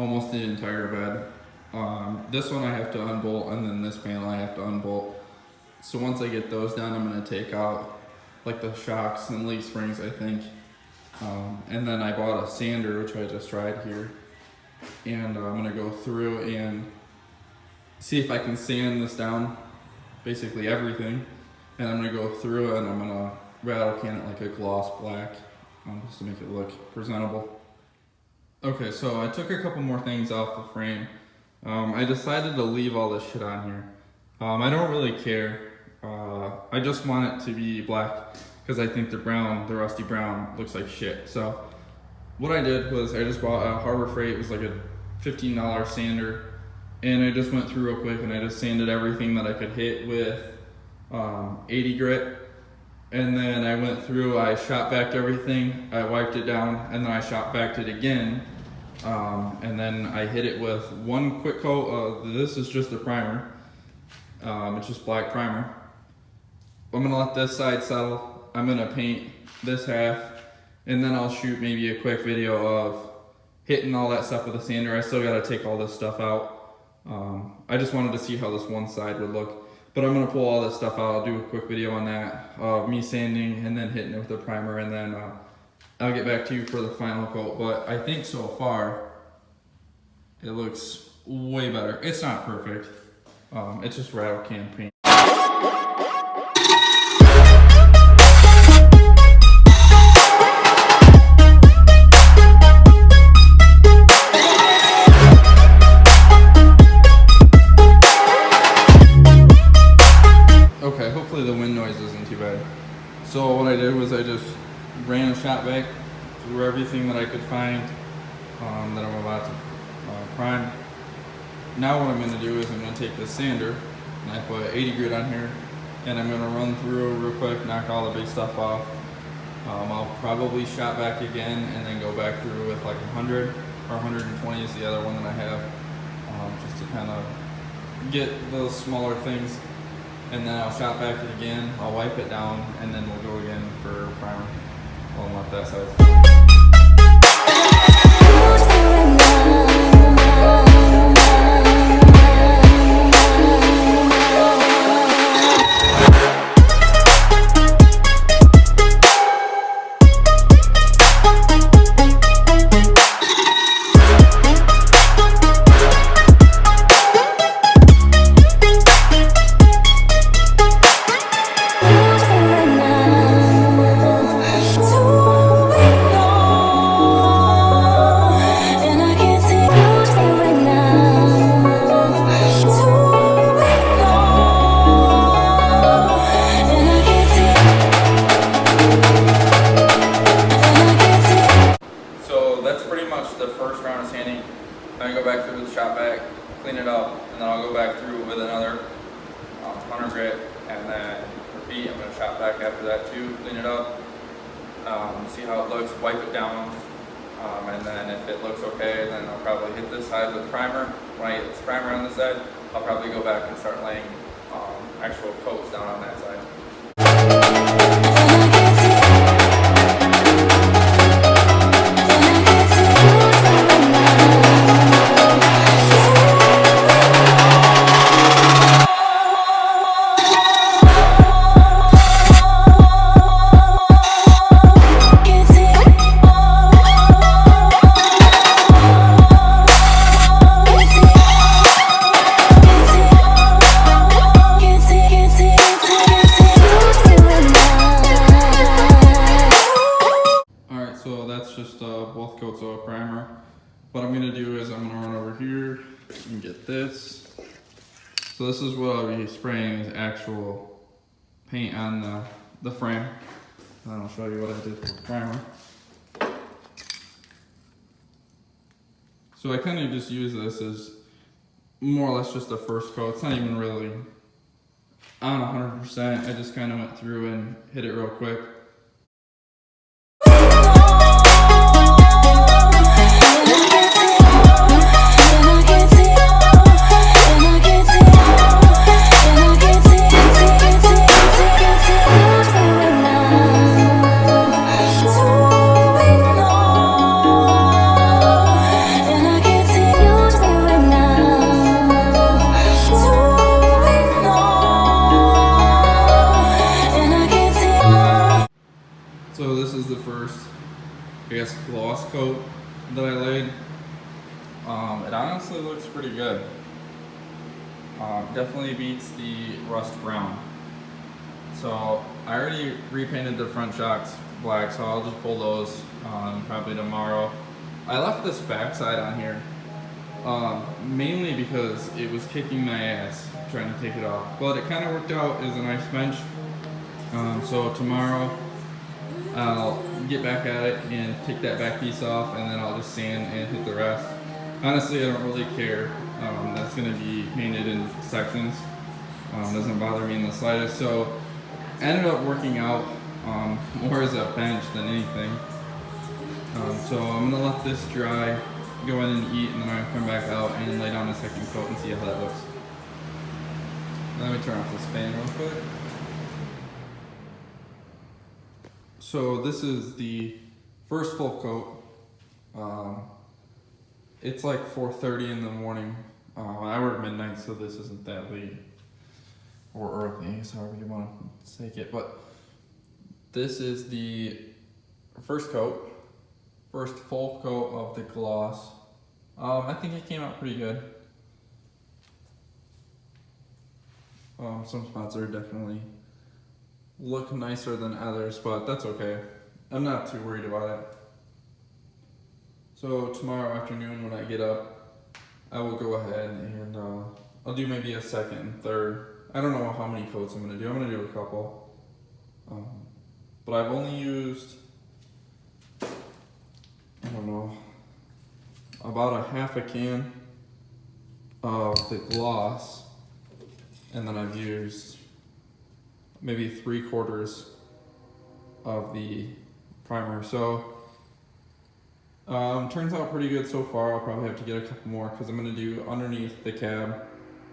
almost the entire bed. This one I have to unbolt, and then this panel I have to unbolt. So once I get those done, I'm going to take out like the shocks and leaf springs, I think. And then I bought a sander, which I just tried here. And I'm going to go through and see if I can sand this down, basically everything. And I'm going to go through and I'm going to rattle can it like a gloss black, just to make it look presentable. Okay, so I took a couple more things off the frame. I decided to leave all this shit on here. I don't really care. I just want it to be black because I think the rusty brown looks like shit. So what I did was I just bought a Harbor Freight. It was like a $15 sander, and I just went through real quick and I just sanded everything that I could hit with 80 grit. And then I went through, I shot backed everything, I wiped it down, and then I shot backed it again. And then I hit it with one quick coat. This is just a primer. It's just black primer. I'm gonna let this side settle. I'm gonna paint this half, and then I'll shoot maybe a quick video of hitting all that stuff with a sander. I still gotta take all this stuff out. I just wanted to see how this one side would look. But I'm gonna pull all this stuff out. I'll do a quick video on that, me sanding and then hitting it with a primer, and then I'll get back to you for the final coat. But I think so far, it looks way better. It's not perfect. It's just rattle can paint. Okay, hopefully the wind noise isn't too bad. So what I did was I just ran a shot back through everything that I could find that I'm about to prime. Now what I'm going to do is I'm going to take this sander and I put 80 grit on here, and I'm going to run through real quick, knock all the big stuff off. I'll probably shot back again and then go back through with like 100 or 120 is the other one that I have, just to kind of get those smaller things. And then I'll shot back it again, I'll wipe it down, and then we'll go again for primer. I'll let that side. Then I go back through the shot back, clean it up, and then I'll go back through with another 100 grit, and then repeat. I'm going to shot back after that too, clean it up, see how it looks, wipe it down, and then if it looks okay, then I'll probably hit this side with primer. When I get this primer on this side, I'll probably go back and start laying actual coats down on that side. Both coats of primer. What I'm going to do is I'm going to run over here and get this. So this is what I'll be spraying is actual paint on the frame. And then I'll show you what I did for primer. So I kind of just use this as more or less just a first coat. It's not even really on 100%. I just kind of went through and hit it real quick. first, I guess, gloss coat that I laid. It honestly looks pretty good. Definitely beats the rust brown. So I already repainted the front shocks black, so I'll just pull those probably tomorrow. I left this backside on here mainly because it was kicking my ass trying to take it off, but it kind of worked out as a nice bench. So tomorrow I'll get back at it and take that back piece off, and then I'll just sand and hit the rest. Honestly, I don't really care. That's going to be painted in sections. Doesn't bother me in the slightest. So I ended up working out more as a bench than anything. So I'm going to let this dry, go in and eat, and then I'll come back out and lay down a second coat and see how that looks. Let me turn off this fan real quick. So this is the first full coat. It's like 4:30 in the morning. I work midnight, so this isn't that late or early, however you want to take it. But this is the first coat, first full coat of the gloss. I think it came out pretty good. Some spots are definitely look nicer than others, but that's okay. I'm not too worried about it. So tomorrow afternoon when I get up, I will go ahead and I'll do maybe a second and third. I don't know how many coats I'm going to do. I'm going to do a couple. But I've only used, I don't know, about a half a can of the gloss, and then I've used maybe 3/4 of the primer. So turns out pretty good so far. I'll probably have to get a couple more because I'm going to do underneath the cab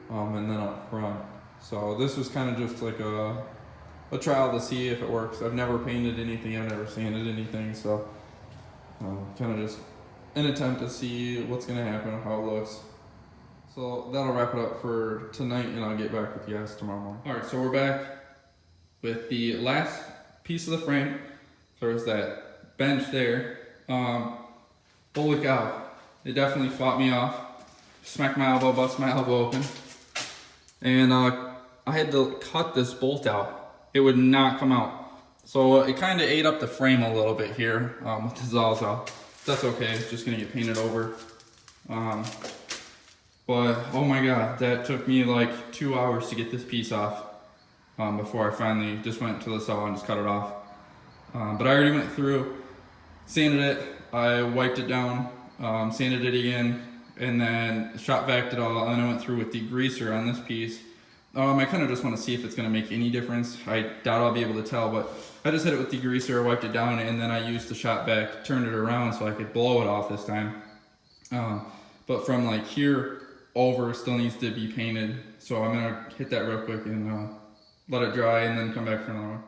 and then up front. So this was kind of just like a trial to see if it works. I've never painted anything, I've never sanded anything, so kind of just an attempt to see what's going to happen, how it looks. So that'll wrap it up for tonight, and I'll get back with you guys tomorrow morning. Alright, so we're back with the last piece of the frame. There was that bench there. Holy cow, it definitely fought me off. Smacked my elbow, bust my elbow open. And I had to cut this bolt out. It would not come out. So it kind of ate up the frame a little bit here with the Zalzal. That's okay, it's just gonna get painted over. But oh my god, that took me like 2 hours to get this piece off before I finally just went to the saw and just cut it off. But I already went through, sanded it, I wiped it down, sanded it again, and then shot vac it all, and I went through with degreaser on this piece. I kind of just want to see if it's going to make any difference. I doubt I'll be able to tell, but I just hit it with degreaser, wiped it down, and then I used the shot vac, turned it around so I could blow it off this time. But from like here over still needs to be painted, so I'm going to hit that real quick and let it dry and then come back for another one.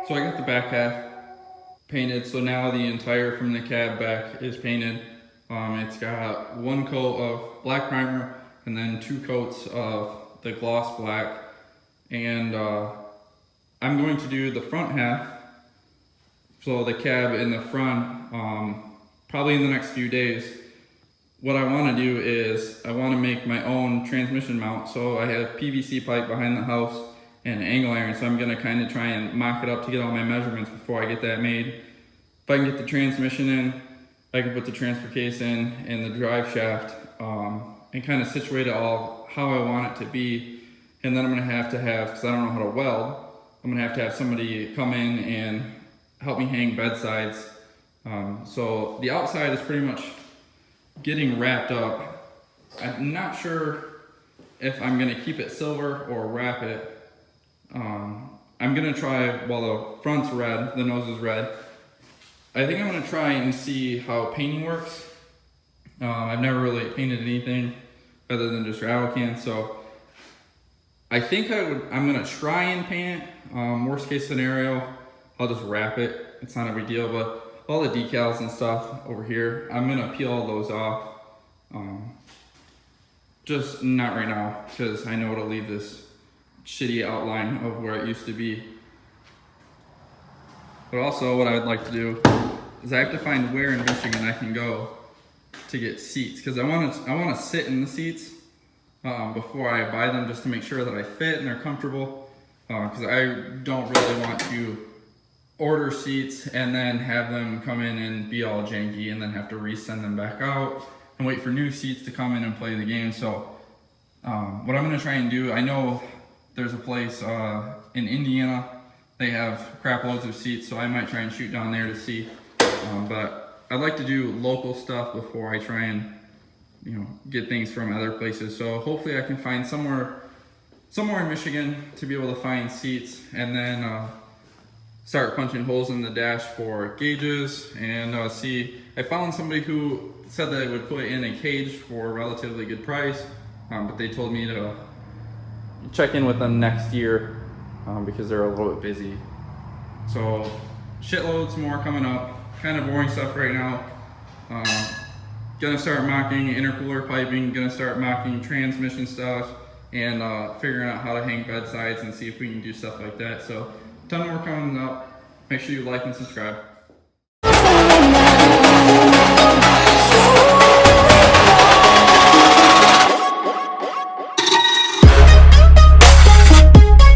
So I got the back half painted, so now the entire from the cab back is painted. It's got one coat of black primer and then 2 coats of the gloss black, and I'm going to do the front half, so the cab in the front, probably in the next few days. What I want to do is I want to make my own transmission mount. So I have PVC pipe behind the house and angle iron, so I'm going to kind of try and mock it up to get all my measurements before I get that made. If I can get the transmission in, I can put the transfer case in and the drive shaft and kind of situate it all how I want it to be. And then I'm going to have, because I don't know how to weld, I'm going to have somebody come in and help me hang bedsides. So the outside is pretty much getting wrapped up. I'm not sure if I'm going to keep it silver or wrap it. I'm going to try, while the front's red, the nose is red, I think I'm going to try and see how painting works. I've never really painted anything other than just rattle cans, so I think I'm going to try and paint it. Worst case scenario, I'll just wrap it. It's not a big deal, but all the decals and stuff over here, I'm gonna peel all those off. Just not right now, because I know it'll leave this shitty outline of where it used to be. But also what I would like to do is I have to find where in Michigan I can go to get seats, because I want to sit in the seats before I buy them, just to make sure that I fit and they're comfortable, because I don't really want to order seats and then have them come in and be all janky and then have to resend them back out and wait for new seats to come in and play the game. So what I'm going to try and do, I know there's a place in Indiana, they have crap loads of seats, so I might try and shoot down there to see, but I'd like to do local stuff before I try and, you know, get things from other places. So hopefully I can find somewhere in Michigan to be able to find seats, and then start punching holes in the dash for gauges, and see. I found somebody who said that they would put in a cage for a relatively good price, but they told me to check in with them next year because they're a little bit busy. So shitloads more coming up. Kind of boring stuff right now. Gonna start mocking intercooler piping, gonna start mocking transmission stuff, and figuring out how to hang bedsides and see if we can do stuff like that. So a ton more coming up. Make sure you like and subscribe.